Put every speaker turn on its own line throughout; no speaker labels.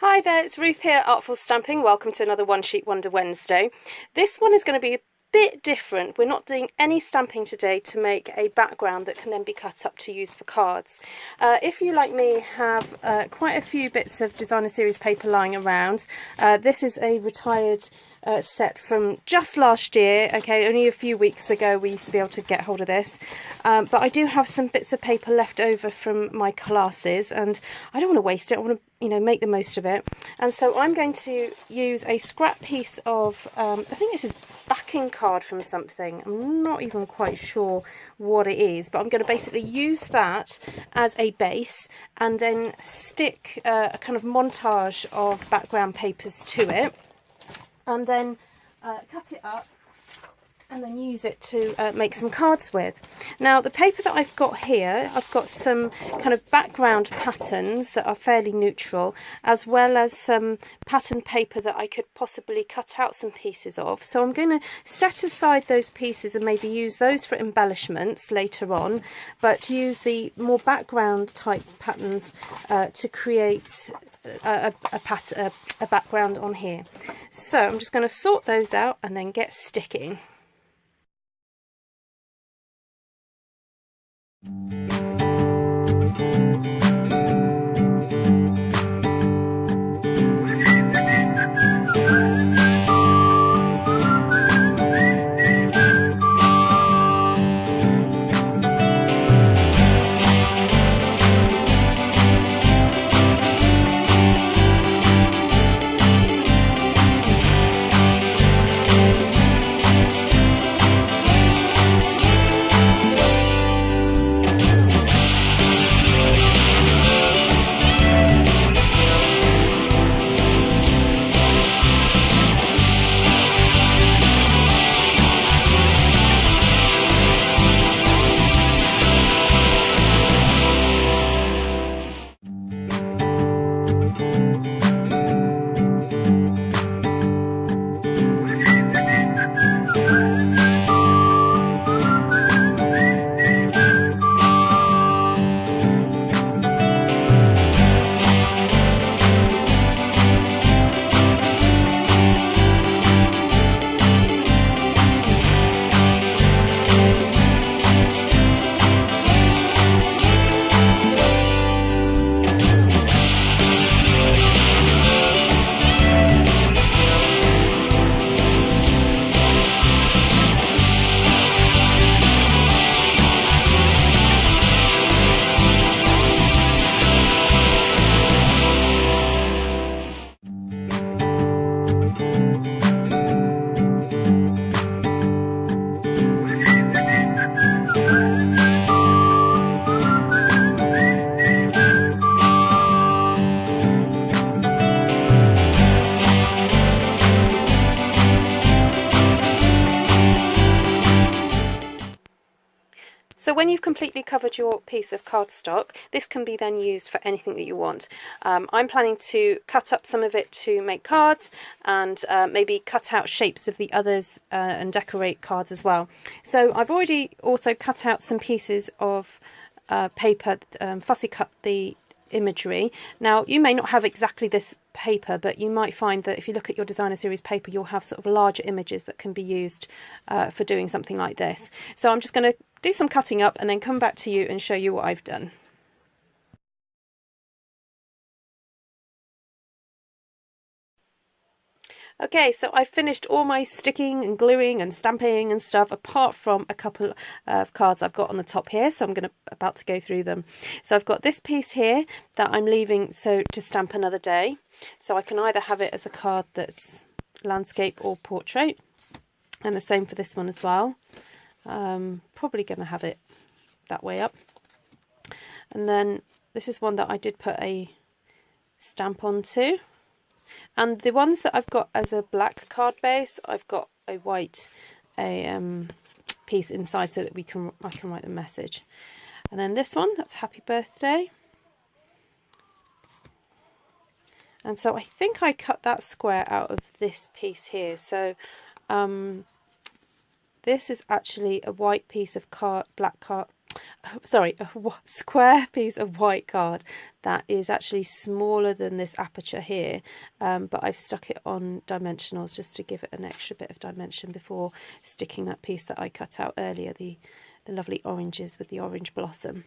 Hi there, it's Ruth here, Artful Stamping. Welcome to another One Sheet Wonder Wednesday. This one is going to be a bit different. We're not doing any stamping today to make a background that can then be cut up to use for cards. If you, like me, have quite a few bits of designer series paper lying around, this is a retired set from just last year. Okay, only a few weeks ago we used to be able to get hold of this, but I do have some bits of paper left over from my classes and I don't want to waste it. I want to, make the most of it, and so I'm going to use a scrap piece of I think this is backing card from something. I'm not even quite sure what it is, but I'm going to basically use that as a base and then stick a kind of montage of background papers to it, and then cut it up and then use it to make some cards with. Now the paper that I've got here, I've got some kind of background patterns that are fairly neutral, as well as some pattern paper that I could possibly cut out some pieces of. So I'm going to set aside those pieces and maybe use those for embellishments later on, but use the more background type patterns to create a background on here. So I'm just going to sort those out and then get sticking. So when you've completely covered your piece of cardstock, this can be then used for anything that you want. I'm planning to cut up some of it to make cards and maybe cut out shapes of the others and decorate cards as well. So I've already also cut out some pieces of paper, fussy cut the imagery. Now you may not have exactly this paper, but you might find that if you look at your designer series paper, you'll have sort of larger images that can be used for doing something like this. So I'm just going to do some cutting up and then come back to you and show you what I've done. Okay, so I've finished all my sticking and gluing and stamping and stuff, apart from a couple of cards I've got on the top here, so I'm about to go through them. So I've got this piece here that I'm leaving to stamp another day. So I can either have it as a card that's landscape or portrait, and the same for this one as well. Probably going to have it that way up. And then this is one that I did put a stamp onto. And the ones that I've got as a black card base, I've got a white piece inside so that I can write the message. And then this one, that's happy birthday. And so I think I cut that square out of this piece here. So This is actually a white piece of black card, square piece of white card that is actually smaller than this aperture here, but I've stuck it on dimensionals just to give it an extra bit of dimension before sticking that piece that I cut out earlier, the lovely oranges with the orange blossom.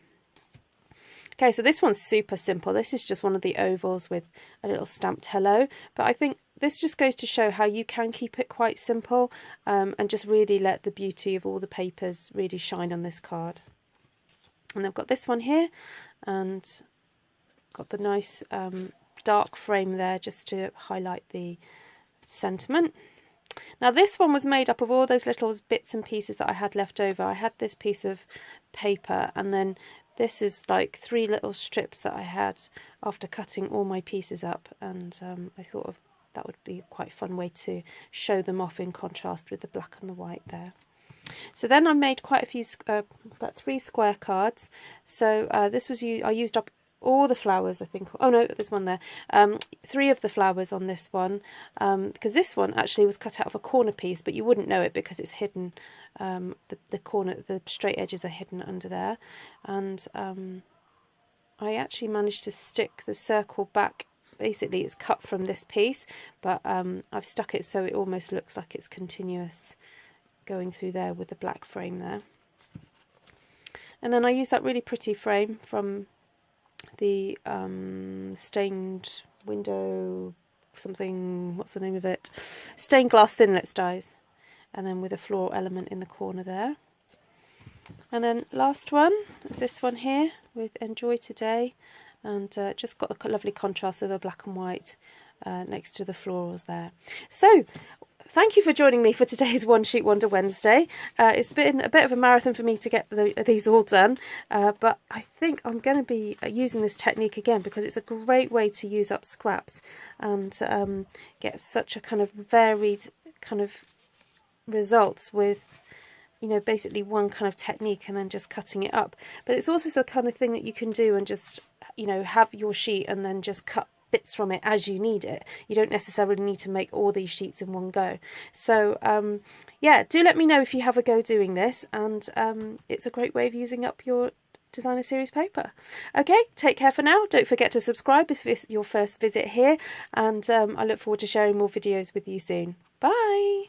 Okay, so this one's super simple. This is just one of the ovals with a little stamped hello, but I think this just goes to show how you can keep it quite simple, and just really let the beauty of all the papers really shine on this card. And I've got this one here, and got the nice dark frame there just to highlight the sentiment. Now this one was made up of all those little bits and pieces that I had left over. I had this piece of paper, and then this is like 3 little strips that I had after cutting all my pieces up, and I thought that would be quite a fun way to show them off in contrast with the black and the white there. So then I made quite a few, about 3 square cards. So this was I used up all the flowers, I think. Oh no, there's one there. 3 of the flowers on this one, because this one actually was cut out of a corner piece, but you wouldn't know it because it's hidden. The straight edges are hidden under there, and I actually managed to stick the circle back. Basically, it's cut from this piece, but I've stuck it so it almost looks like it's continuous, going through there with the black frame there. And then I use that really pretty frame from the stained window something, what's the name of it, stained glass thinlits dies, and then with a floral element in the corner there. And then last one is this one here with Enjoy Today, and just got a lovely contrast of the black and white next to the florals there. So thank you for joining me for today's One Sheet Wonder Wednesday. It's been a bit of a marathon for me to get these all done, but I think I'm going to be using this technique again because it's a great way to use up scraps and get such a kind of varied kind of results with, you know, basically one kind of technique and then just cutting it up. But it's also the kind of thing that you can do and just, you know, have your sheet and then just cut bits from it as you need it. You don't necessarily need to make all these sheets in one go. So yeah, do let me know if you have a go doing this, and it's a great way of using up your designer series paper. Okay, take care for now. Don't forget to subscribe if it's your first visit here, and I look forward to sharing more videos with you soon. Bye.